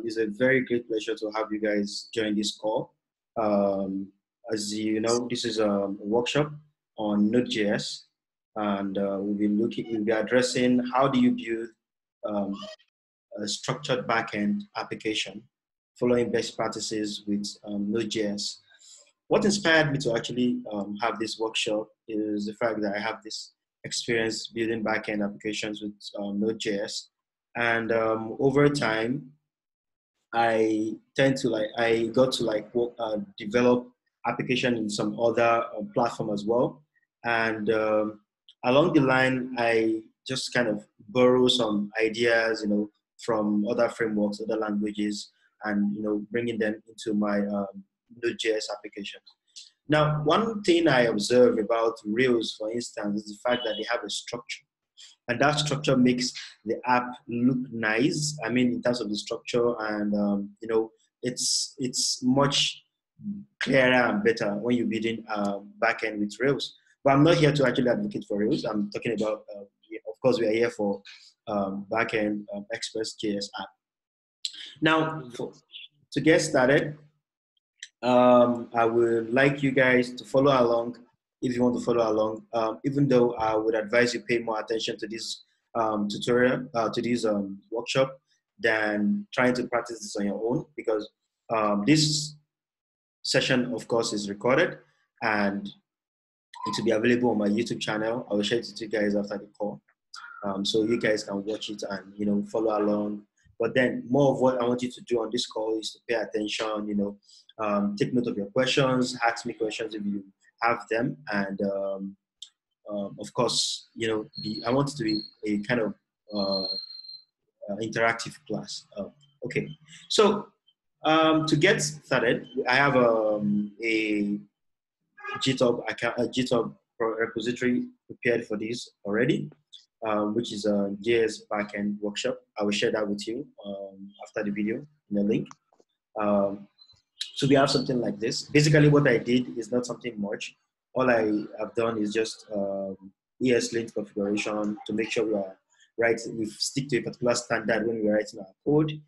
It's a very great pleasure to have you guys join this call. Um, as you know, this is a workshop on Node.js, and we'll be addressing how do you build um, a structured backend application following best practices with Node.js. What inspired me to actually have this workshop is the fact that I have this experience building backend applications with Node.js, and over time, I got to develop application in some other platform as well, and along the line, I just kind of borrow some ideas, from other frameworks, other languages, and bringing them into my Node.js application. Now, one thing I observe about Rails, for instance, is the fact that they have a structure. And that structure makes the app look nice. I mean, in terms of the structure, and it's much clearer and better when you're building backend with Rails. But I'm not here to actually advocate for Rails. I'm talking about, of course, we are here for backend Express.js app. Now, to get started, I would like you guys to follow along if you want to follow along, even though I would advise you pay more attention to this tutorial, to this workshop, than trying to practice this on your own, because this session, of course, is recorded and it will be available on my YouTube channel. I will share it to you guys after the call, so you guys can watch it and follow along. But then more of what I want you to do on this call is to pay attention, take note of your questions, ask me questions if you have them, and of course, I want it to be a kind of interactive class. Okay, so to get started, I have a GitHub repository prepared for this already, which is a JS backend workshop. I will share that with you after the video in the link. So we have something like this. Basically, what I did is not something much. All I have done is just ESLint configuration to make sure we stick to a particular standard when we're writing our code.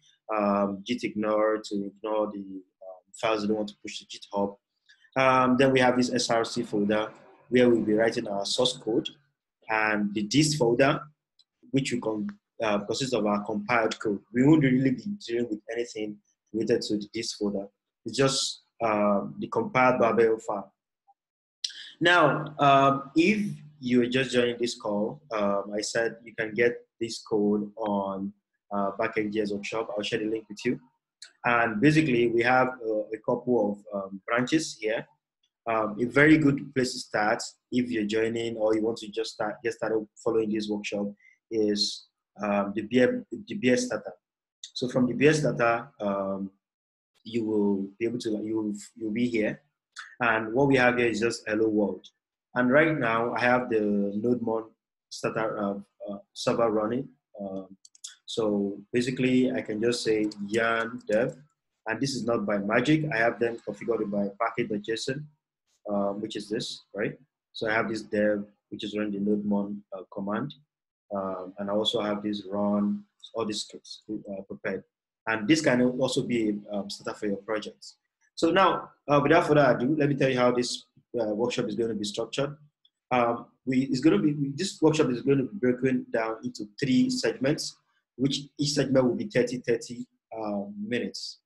Git ignore to ignore the files we don't want to push to GitHub. Then we have this SRC folder where we'll be writing our source code, and the dist folder, which we consists of our compiled code. We won't really be dealing with anything related to the dist folder. It's just the compiled Babel file. Now, if you're just joining this call, I said you can get this code on Backend.js workshop. I'll share the link with you. And basically, we have a couple of branches here. A very good place to start if you're joining or you want to just get started following this workshop is the beer starter. So from the beer starter, you will be able to, you'll be here. And what we have here is just hello world. And right now I have the NodeMon starter server running. So basically I can just say yarn dev, and this is not by magic. I have them configured by package.json, which is this, right? So I have this dev, which is running the NodeMon command. And I also have this run, all these scripts prepared. And this can also be a starter for your projects. So now, without further ado, let me tell you how this workshop is going to be structured. This workshop is going to be broken down into 3 segments, which each segment will be 30 minutes.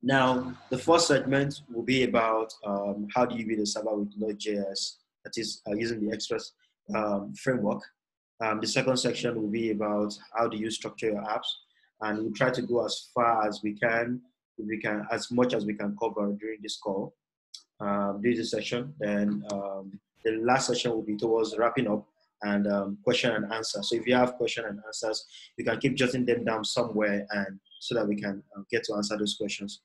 Now, the first segment will be about how do you build a server with Node.js, that is using the Express framework. The second section will be about how do you structure your apps, and we'll try to go as far as we can, as much as we can cover during this call, during this session. Then the last session will be towards wrapping up and question and answer. So if you have question and answers, you can keep jotting them down somewhere, and so that we can get to answer those questions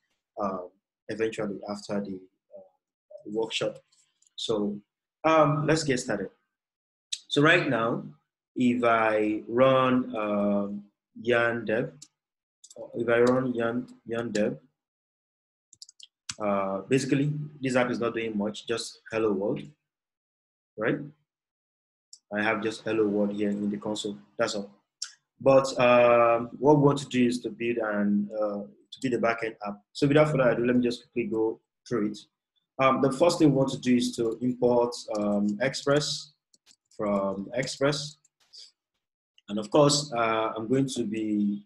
eventually after the workshop. So let's get started. So right now, if I run yarn dev, basically this app is not doing much, just hello world, right? I have just hello world here in the console, that's all. But what we want to do is to build a backend app. So without further ado, let me just quickly go through it. The first thing we want to do is to import Express from Express, and of course, I'm going to be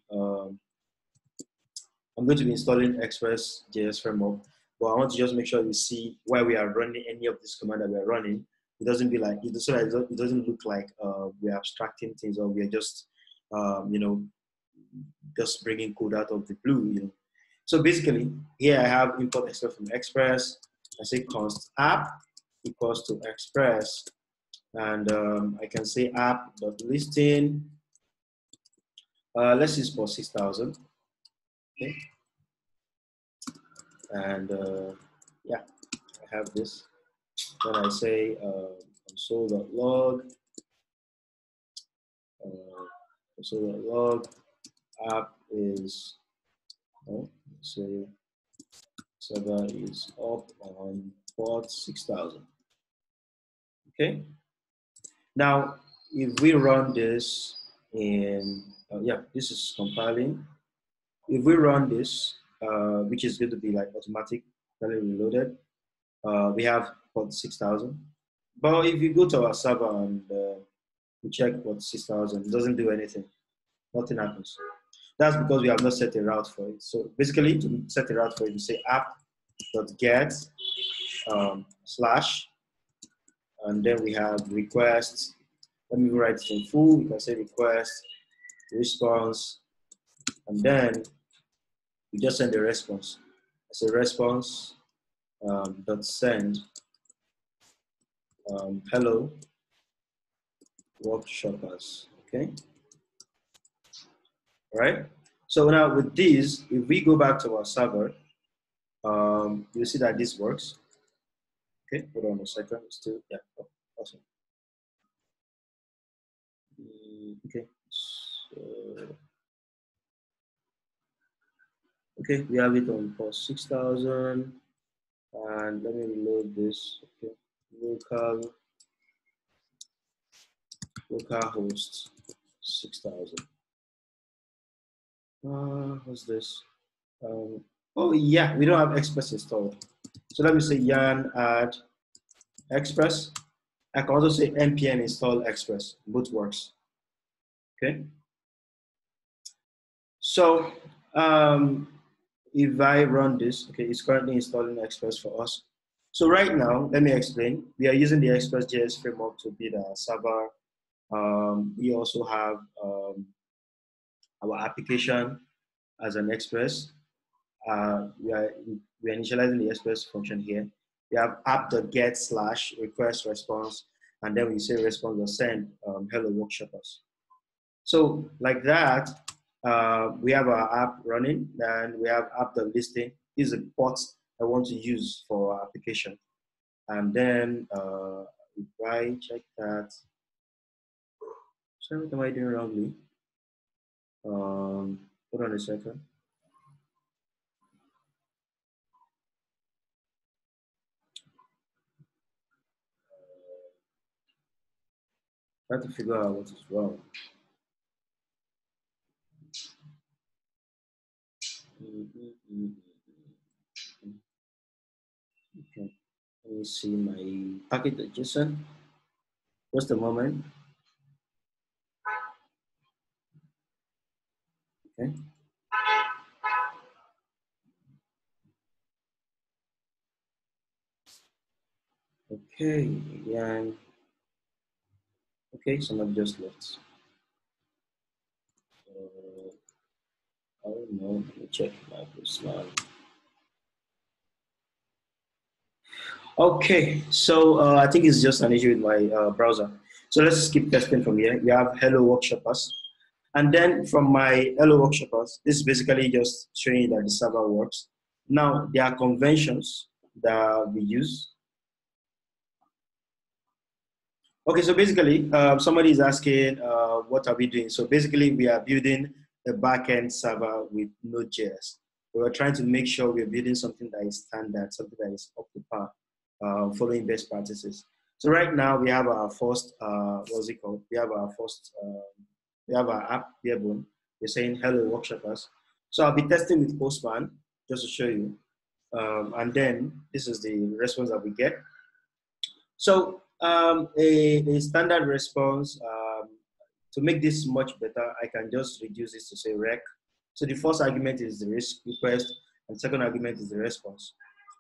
installing Express JS framework. But I want to just make sure you see why we are running any of this command that we are running. It doesn't be like it, so that it doesn't look like we're abstracting things or we're just just bringing code out of the blue. So basically, here I have import Express from Express. I say const app equals to Express, and I can say app.listing. Let's use for 6,000. Okay, and yeah, I have this. Then I say console.log, console.log app is, say server is up on port 6,000. Okay. Now, if we run this in, yeah, this is compiling. If we run this, which is going to be like automatically reloaded, we have port 6,000. But if you go to our server and we check port 6,000, it doesn't do anything. Nothing happens. That's because we have not set a route for it. So basically, to set a route for it, you say app.get slash, and then we have request. Let me write it in full. We can say request, response, and then we just send a response. I say response dot send hello workshoppers. Okay. All right. So now with this, if we go back to our server, you'll see that this works. Okay, hold on a second. Still, yeah, oh, awesome. Okay, so, okay, we have it on port 6,000, and let me reload this. Okay, localhost 6,000. What's this? Oh yeah, we don't have Express installed. So let me say yarn add Express. I can also say npm install Express. Both works. Okay. So if I run this, okay, it's currently installing Express for us. So right now, let me explain. We are using the Express.js framework to build our server. We also have our application as an Express. We are initializing the Express function here. We have app.get slash request response, and then we say response or send hello workshoppers. So like that, we have our app running, and we have app.listing. This is a port I want to use for our application. And then if I check that, sorry, what am I doing wrongly? Hold on a second. Try to figure out what is wrong. Okay, let me see my package.json. Just a moment. Okay. Okay, yeah. Okay, somebody just left. Oh no, let me check my postman. Okay, so I think it's just an issue with my browser. So let's just keep testing from here. We have hello workshoppers. And then from my hello workshoppers, this is basically just showing that the server works. Now, there are conventions that we use. Okay, so basically, somebody is asking, what are we doing? So basically, we are building a backend server with Node.js. We're trying to make sure we're building something that is standard, something that is up to par, following best practices. So right now, we have our first, what's it called? We have our first We have our app, Bearbone. We're saying hello workshoppers. So I'll be testing with Postman just to show you. And then this is the response that we get. So a standard response, to make this much better, I can just reduce this to say rec. So the first argument is the request, and second argument is the response.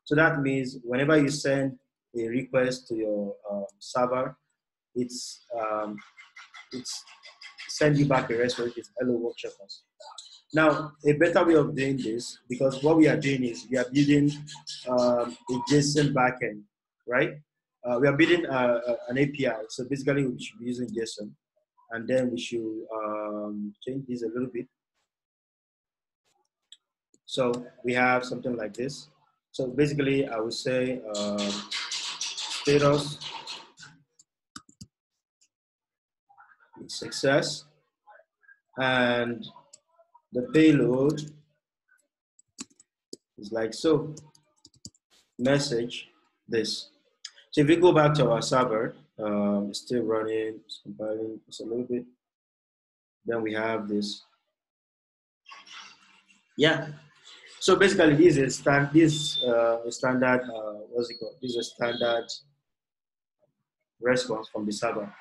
So that means whenever you send a request to your server, it's send you back a response, it's hello workshoppers. Now, a better way of doing this, because what we are doing is we are building a JSON backend, right? We are building an API. So basically, we should be using JSON. And then we should change this a little bit. So we have something like this. So basically, I would say status success, and the payload is like so. Message this. So if we go back to our server, it's still running, it's compiling just a little bit. Then we have this. Yeah. So basically, this is a standard. What's it called? This is a standard response from the server.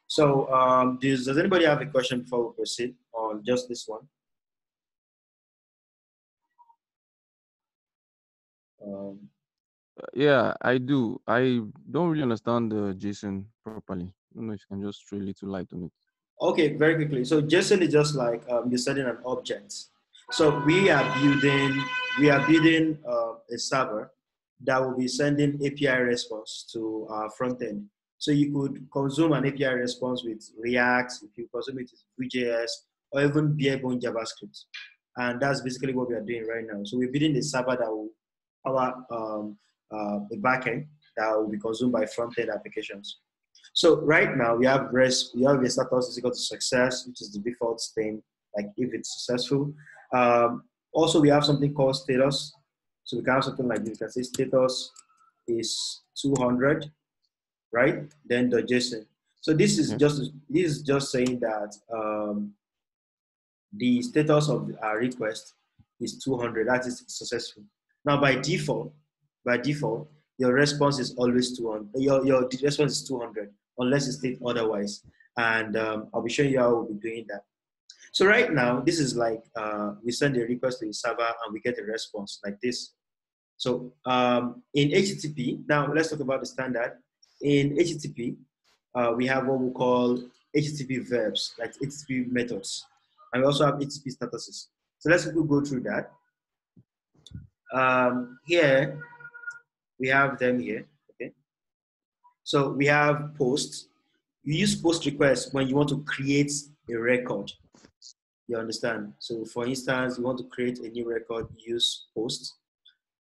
So does anybody have a question before we proceed on just this one? Yeah, I do. I don't really understand the JSON properly. I don't know if you can just throw a little light on it. Okay, very quickly. So JSON is just like you're setting an object. So we are building a server that will be sending API response to our front end. So you could consume an API response with React, if you consume it with Vue.js, or even Barebone JavaScript. And that's basically what we are doing right now. So we're building a server that will power a backend that will be consumed by front end applications. So right now we have rest, we have a status is equal to success, which is the default thing, like if it's successful. Also, we have something called status. So we can have something like this. We can say status is 200, right? Then the JSON. So this is just saying that the status of our request is 200. That is successful. Now by default, your response is always 200. Your response is 200 unless it states otherwise. And I'll be showing you how we'll be doing that. So right now, this is like we send a request to the server and we get a response like this. So in HTTP, now let's talk about the standard. In HTTP, we have what we call HTTP verbs, like HTTP methods. And we also have HTTP statuses. So let's go through that. Here, we have them here, okay? So we have posts. You use post requests when you want to create a record. You understand? So for instance, you want to create a new record, use post.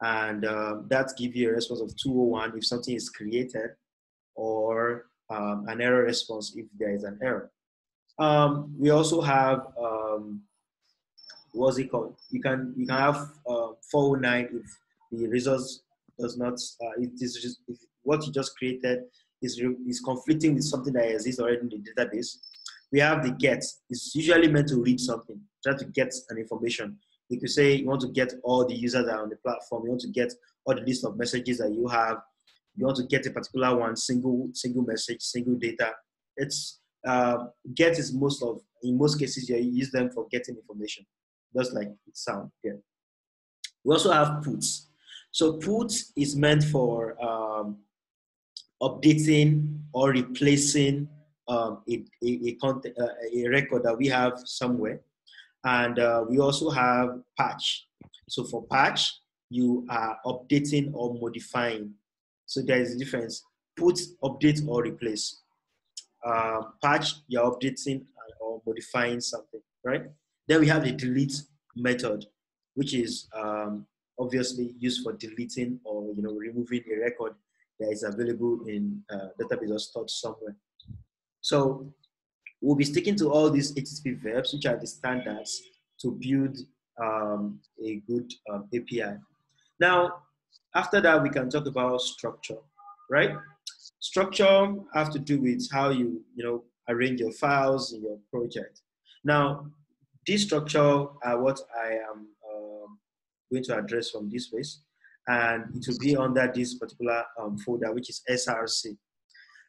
And that gives you a response of 201 if something is created, or an error response if there is an error. We also have what's it called? You can have 409 if the results does not it is just if what you just created is conflicting with something that exists already in the database. We have the get. It's usually meant to read something, try to get an information. If you say you want to get all the users that are on the platform, you want to get all the list of messages that you have, you want to get a particular one, single message, single data. It's get is in most cases you use them for getting information, just like it sounds. Yeah. We also have puts. So puts is meant for updating or replacing a record that we have somewhere. And we also have patch. So for patch, you are updating or modifying. So there is a difference. Put, update, or replace. Patch, you're updating or modifying something, right? Then we have the delete method, which is obviously used for deleting or removing a record that is available in database or stored somewhere. So we'll be sticking to all these HTTP verbs, which are the standards to build a good API. Now, after that, we can talk about structure, right? Structure have to do with how you arrange your files in your project. Now, this structure are what I am going to address from this place, and it will be under this particular folder, which is SRC.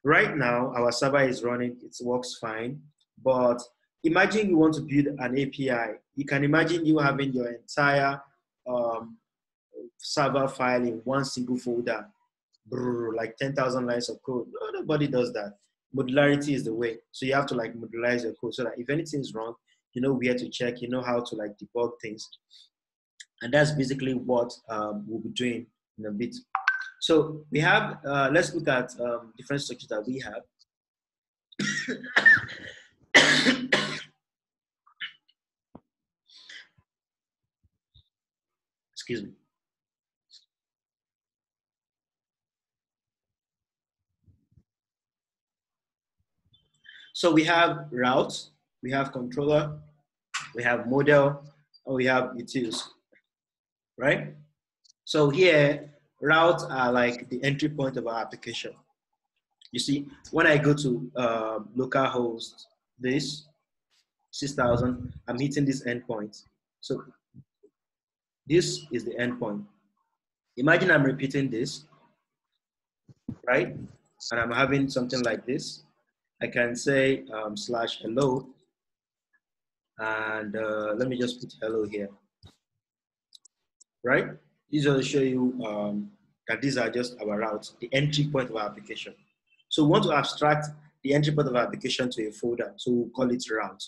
Right now, our server is running, it works fine, but imagine you want to build an API. You can imagine you having your entire server file in one single folder, like 10,000 lines of code. No, nobody does that. Modularity is the way. So you have to like modularize your code so that if anything is wrong, you know where to check, you know how to like debug things. And that's basically what we'll be doing in a bit. So we have, let's look at different structures that we have. Excuse me. So we have routes, we have controller, we have model, and we have utils, right? So here, routes are like the entry point of our application. You see, when I go to localhost this 6,000, I'm hitting this endpoint. So this is the endpoint. Imagine I'm repeating this, right? And I'm having something like this. I can say /hello, and let me just put hello here, right? These will show you that these are just our routes, the entry point of our application. So we want to abstract the entry point of our application to a folder, so we'll call it route.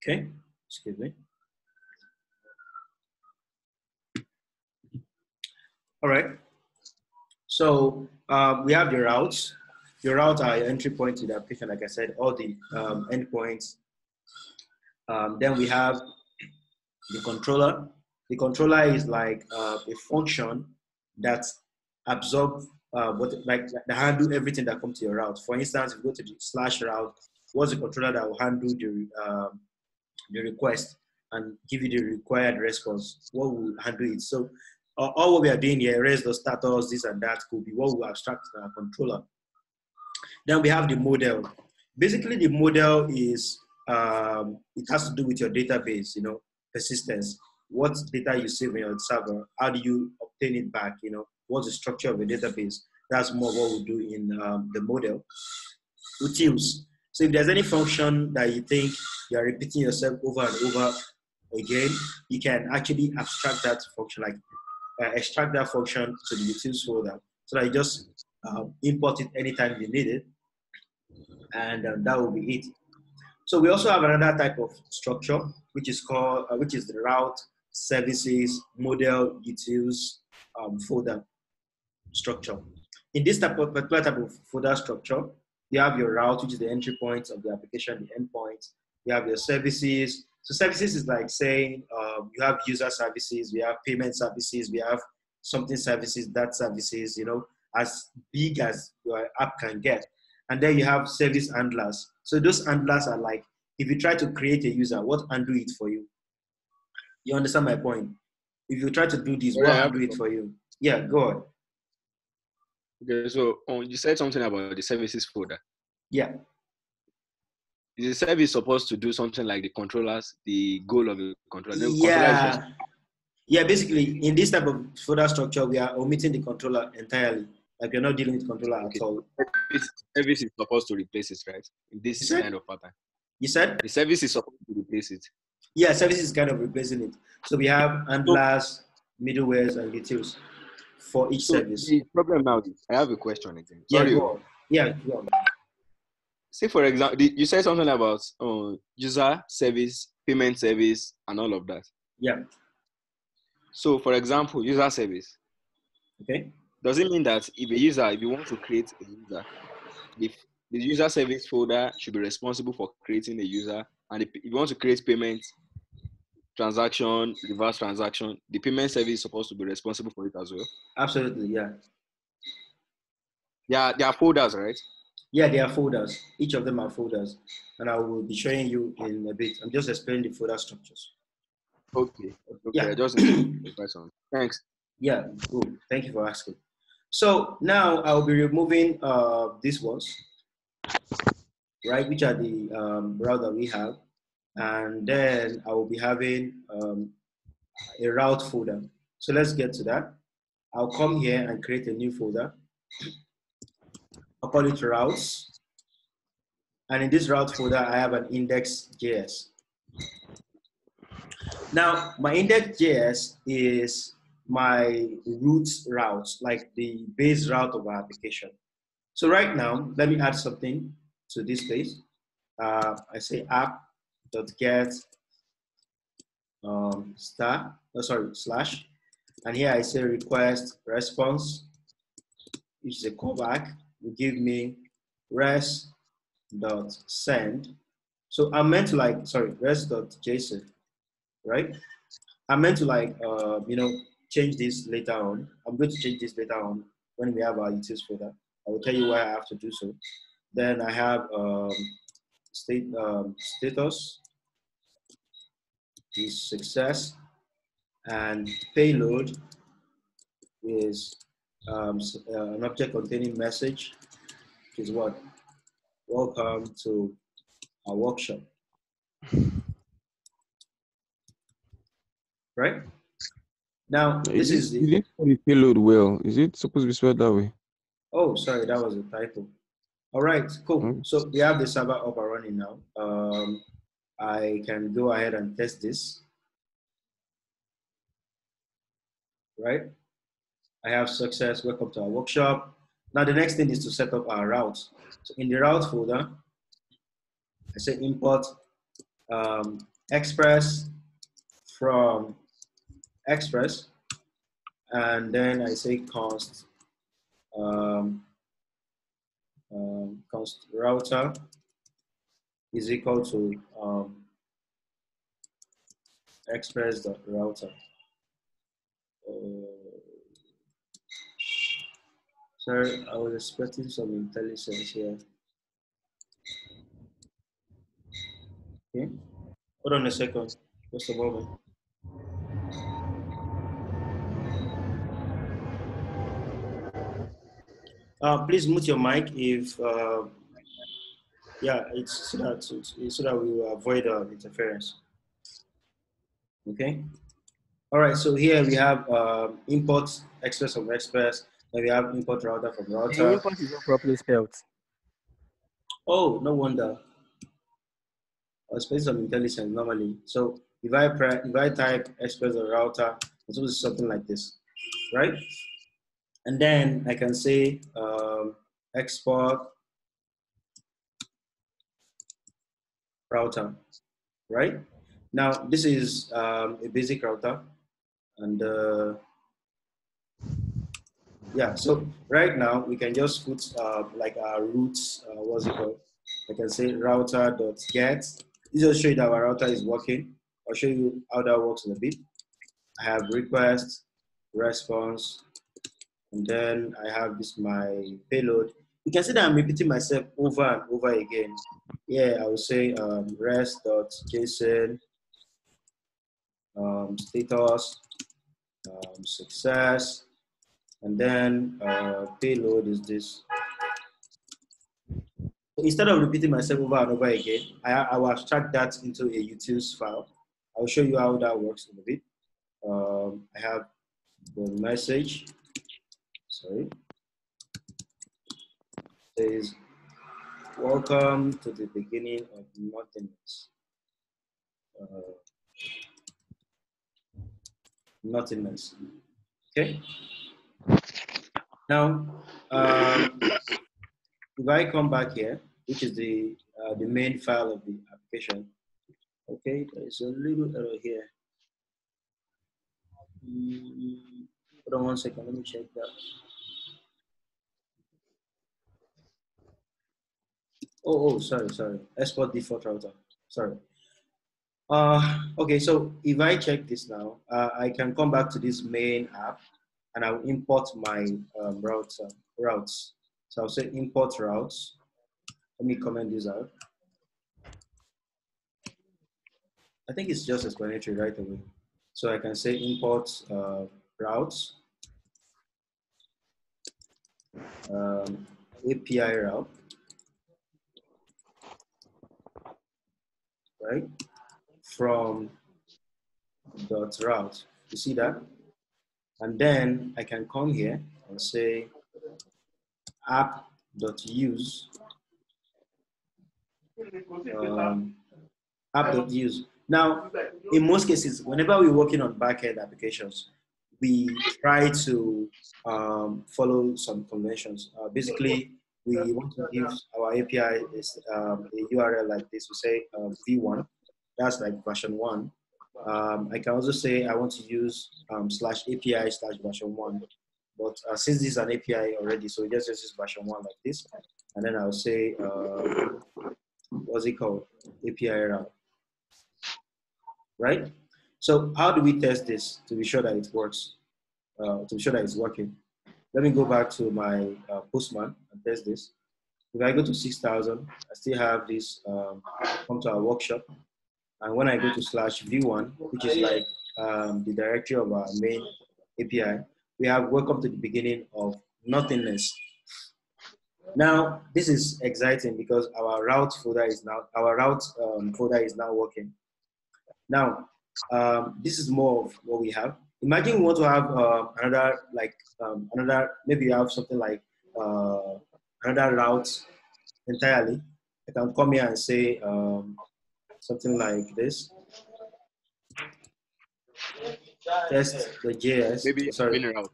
Okay, excuse me. All right, so we have the routes. Your routes are your entry point to the application, like I said, all the endpoints. Then we have the controller. The controller is like a function that absorbs that handle everything that comes to your route. For instance, if you go to the /route, what's the controller that will handle the request and give you the required response? What will handle it? So all what we are doing here, erase the status, this and that, could be what we abstract in our controller. Then we have the model. Basically, the model is it has to do with your database, you know, persistence. What data you save in your server, how do you obtain it back? You know, what's the structure of a database? That's more what we do in the model. Utils. So if there's any function that you think you are repeating yourself over and over again, you can actually abstract that function, like extract that function to the utils folder, so that you just import it anytime you need it, and that will be it. So we also have another type of structure, which is called, which is the route, services, model, utils folder structure. In this particular type of folder structure, you have your route, which is the entry point of the application, the endpoint. You have your services. So services is like saying you have user services, we have payment services, we have something services, that services, you know, as big as your app can get. And then you have service handlers. So those handlers are like, if you try to create a user, what handle it for you? You understand my point? If you try to do this, what handle it for you? Yeah, go on. Okay, so you said something about the services folder. Yeah. Is the service supposed to do something like the controllers, the goal of the controller? Yeah. Yeah, basically, in this type of folder structure, we are omitting the controller entirely. Like we're not dealing with controller at all. Service is supposed to replace it, right? In this kind of pattern. You said? The service is supposed to replace it. Yeah, service is kind of replacing it. So we have handlers, middlewares, and utils for each service. The problem now is, I have a question again. Sorry. Yeah, go on. Yeah, go on. Say, for example, you said something about user service, payment service, and all of that. Yeah. So, for example, user service. Okay. Does it mean that if you want to create a user, the user service folder should be responsible for creating a user, and if you want to create payment, transaction, reverse transaction, the payment service is supposed to be responsible for it as well? Absolutely, yeah. Yeah, they are folders, right? Yeah, they are folders. Each of them are folders. And I will be showing you in a bit. I'm just explaining the folder structures. Okay. Yeah. I just need the question. Thanks. Yeah, cool. Thank you for asking. So now I'll be removing these ones. right? Which are the route that we have. And then I will be having a route folder. So let's get to that. I'll come here and create a new folder. I'll call it routes. And in this route folder, I have an index.js. Now, my index.js is my root route, like the base route of our application. So right now, let me add something to this place. I say app.get slash, and here I say request response, which is a callback, will give me res.send. So I'm meant to res.json, right? I'm meant to change this later on. I'm going to change this later on when we have our utils folder. I will tell you why I have to do so. Then I have status is success, and payload is an object containing message, which is what? Welcome to our workshop. Right? Now, this is the... You didn't spell the payload well. Is it supposed to be spelled that way? Oh, sorry, that was a typo. All right, cool. So we have the server up and running now. I can go ahead and test this. Right? I have success, welcome to our workshop. Now the next thing is to set up our route. So in the route folder, I say import express from express, and then I say const router is equal to express.router. Sorry, I was expecting some intelligence here. Okay, hold on a second, just a moment. Please mute your mic if, yeah, it's so that we will avoid interference. Okay. All right. So here we have import express from express. Then we have import router from router. The import is not properly spelled. Oh, no wonder. I was paying some intelligence normally. So if I type express or router, it's supposed to be something like this, right? And then I can say export router, right? Now this is a basic router, and yeah. So right now we can just put like our roots. What's it called? I can say router.get. This will show you that our router is working. I'll show you how that works in a bit. I have request, response, and then I have this my payload. You can see that I'm repeating myself over and over again. Yeah, I will say res.json status success, and then payload is this. So instead of repeating myself over and over again, I will abstract that into a utils file. I'll show you how that works in a bit. I have the message. Sorry. It says, welcome to the beginning of nothingness. Nothingness. Okay. Now, if I come back here, which is the main file of the application, okay, there is a little error here. Hold on 1 second, let me check that. Oh, sorry. Export default router. Sorry. Okay, so if I check this now, I can come back to this main app and I'll import my routes. So I'll say import routes. Let me comment this out. I think it's just explanatory right away. So I can say import routes, API route. right? From dot route. You see that? And then I can come here and say app.use app.use. Now, in most cases, whenever we're working on backend applications, we try to follow some conventions. Basically, we want to give our API is a URL like this. We say v1, that's like version 1. I can also say I want to use /API/version 1. But since this is an API already, so we just use version 1 like this. And then I'll say, what's it called? API route. Right? So how do we test this to be sure that it works, to be sure that it's working? Let me go back to my Postman and test this. If I go to 6,000, I still have this come to our workshop. And when I go to /v1, which is like the directory of our main API, we have welcome to the beginning of nothingness. Now, this is exciting because our route folder is now working. Now, this is more of what we have. Imagine we want to have maybe you have something like another route entirely. I can come here and say something like this. Test the JS. Maybe sorry. admin route.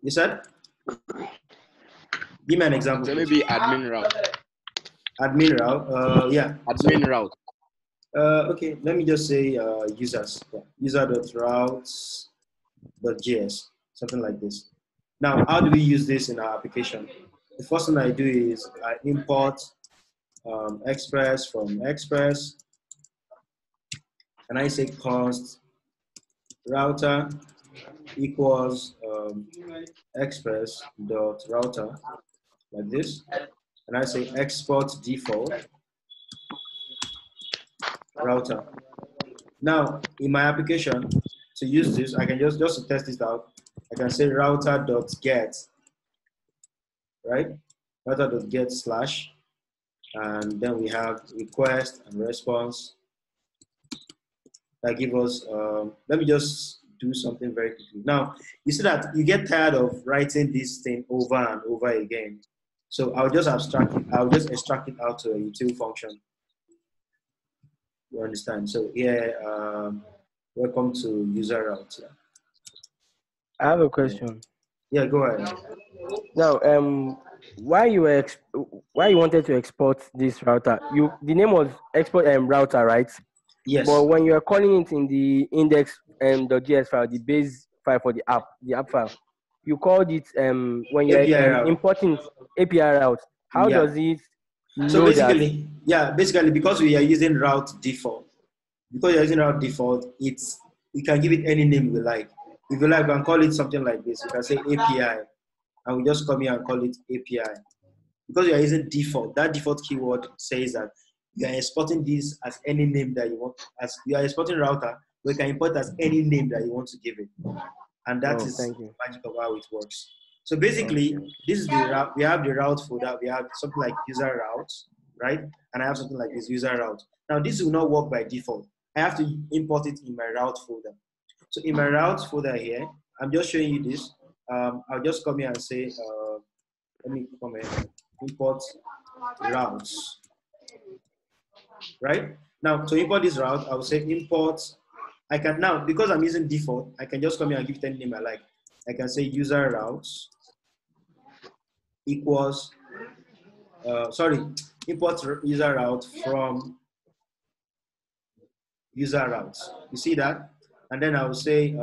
You said? Give me an example. So maybe admin route. Admin route. Yeah. Admin route. Okay, let me just say users. Yeah. User.routes.js, something like this. Now, how do we use this in our application? The first thing I do is I import Express from Express, and I say const router equals express.router, like this, and I say export default router. Now, in my application, to use this, I can just to test this out, I can say router.get, right? Router.get slash, and then we have request and response. That give us, let me just do something very quickly. Now, you see that you get tired of writing this thing over and over again. So I'll just extract it out to a util function. You understand? So here, welcome to user route. I have a question. Yeah, go ahead. Now, why you wanted to export this router? The name was export router, right? Yes. But when you are calling it in the index.js file, the base file for the app file, you called it when you are importing API route. How does it know so basically, that? Yeah, basically because we are using route default. Because you're using route default, we can give it any name we like. If you like, we can call it something like this. You can say API, and we just come here and call it API. Because you are using default, that default keyword says that you are exporting this as any name that you want. As you are exporting router, we can import as any name that you want to give it. And that is the magic of how it works. So basically, this is the route. We have the route folder. We have something like user routes, right? And I have something like this user route. Now, this will not work by default. I have to import it in my route folder. So in my route folder here, I'm just showing you this. I'll just come here and say, let me come here, import routes, right? Now, to import this route, I will say import. I can now, because I'm using default, I can just come here and give it any name I like. I can say user routes equals, import user route from user routes. You see that? And then I will say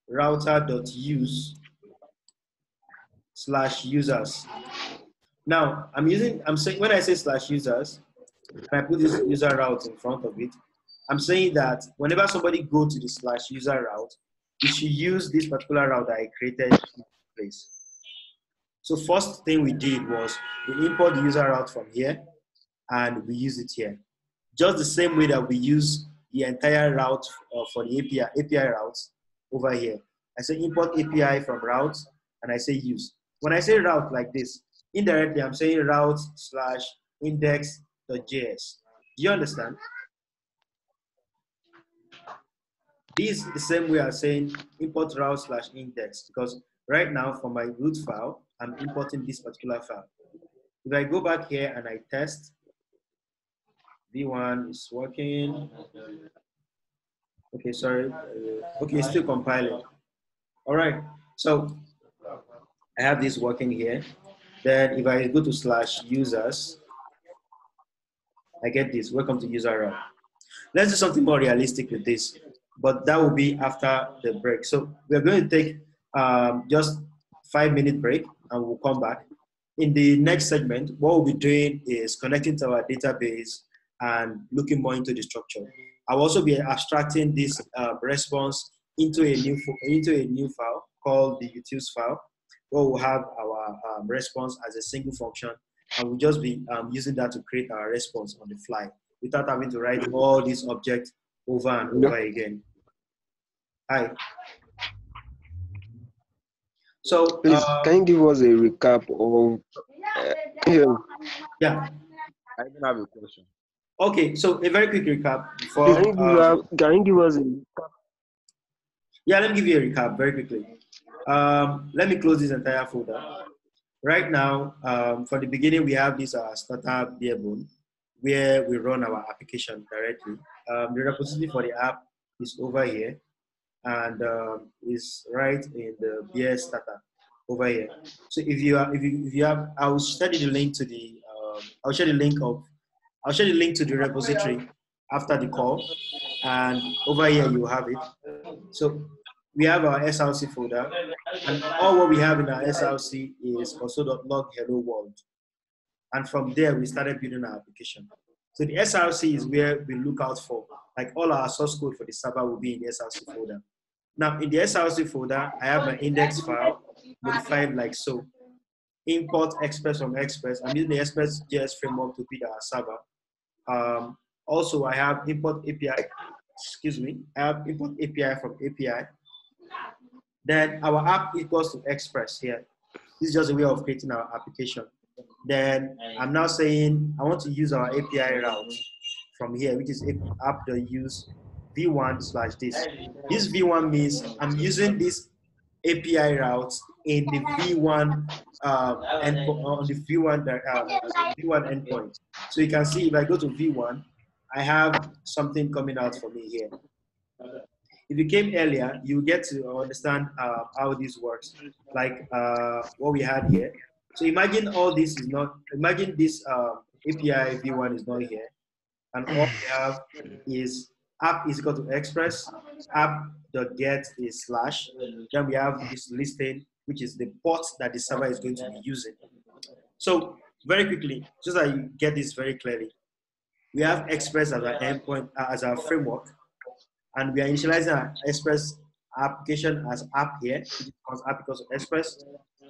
router.use /users. Now I'm saying when I say /users, and I put this user route in front of it, I'm saying that whenever somebody go to the /user route, you should use this particular route that I created in place. So first thing we did was we import the user route from here and we use it here. Just the same way that we use the entire route for the API routes over here. I say import API from route and I say use. When I say route like this, indirectly I'm saying route /index.js. Do you understand? This is the same way as saying import route / index, because right now for my root file, I'm importing this particular file. If I go back here and I test, V1 is working. Okay, sorry. Okay, it's still compiling. All right, so I have this working here. Then if I go to /users, I get this, welcome to user route. Let's do something more realistic with this, but that will be after the break. So we're going to take just 5-minute break and we'll come back. In the next segment, what we'll be doing is connecting to our database and looking more into the structure. I'll also be abstracting this response into a new file called the utils file, where we'll have our response as a single function, and we'll just be using that to create our response on the fly without having to write all these objects over and over again. Hi. So, please, can you give us a recap of? Yeah. I even have a question. Okay, so a very quick recap before. Can you give us a recap? Yeah, let me give you a recap very quickly. Let me close this entire folder. Right now, for the beginning, we have this startup variable where we run our application directly. The repository for the app is over here, and is right in the BS startup over here. So if you have, I'll share the link to the I'll share the link to the repository after the call, and over here you have it. So we have our SRC folder, and all what we have in our SRC is console.log hello world. And from there, we started building our application. So the SRC is where we look out for, like all our source code for the server will be in the SRC folder. Now in the SRC folder, I have my index file modified like so. Import Express from Express. I'm using the Express.js framework to build our server. Also, I have import API. Excuse me. I have import API from API. Then our app equals to Express here. This is just a way of creating our application. Then I'm now saying I want to use our API route from here, which is app.use v1/this. This v1 means I'm using this API route in the v1 endpoint, on the v1 endpoint. So you can see if I go to v1, I have something coming out for me here. If you came earlier, you get to understand how this works, like what we had here. So imagine all this is not, imagine this API v1 is not here, and all we have is app is equal to express, app.get is slash, then we have this listing, which is the port that the server is going to be using. So very quickly, just so you get this very clearly, we have express as our endpoint, as our framework, and we are initializing our Express application as app here, which becomes app because of Express.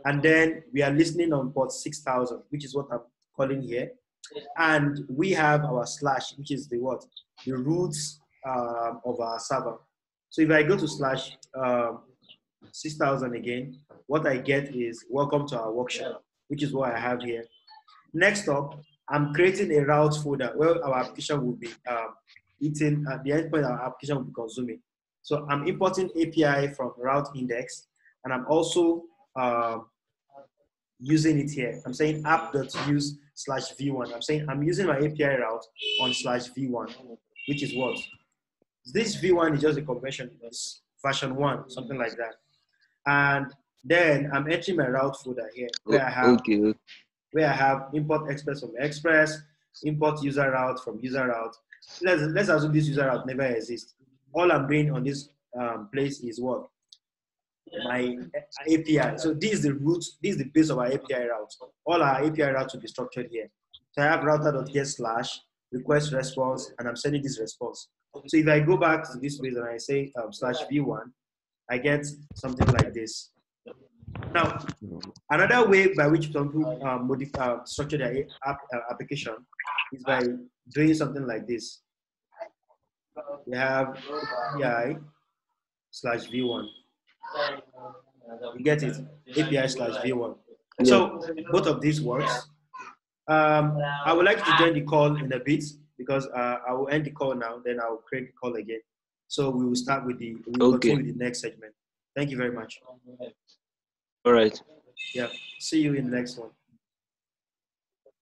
And then we are listening on port 6000, which is what I'm calling here. And we have our slash, which is the what? The roots of our server. So if I go to slash 6000 again, what I get is welcome to our workshop, which is what I have here. Next up, I'm creating a route folder where our application will be eating at the endpoint our application will be consuming. So I'm importing API from route index, and I'm also using it here. I'm saying app.use/v1. I'm saying I'm using my API route on /v1, which is what? This v1 is just a convention, it's version 1, something like that. And then I'm entering my route folder here where I have import express from express, import user route from user route. Let's assume this user route never exists. All I'm doing on this place is what? My API. So this is the root, this is the base of our API route. All our API routes will be structured here. So I have router.get slash request response, and I'm sending this response. So if I go back to this place and I say /v1, I get something like this. Now, another way by which some people structure their application is by doing something like this. We have API/v1. You get it? API/v1. So both of these works. I would like to join the call in a bit. because I will end the call now, then I'll create the call again. So we will start with we'll Okay. continue with the next segment. Thank you very much. All right. Yeah, see you in the next one.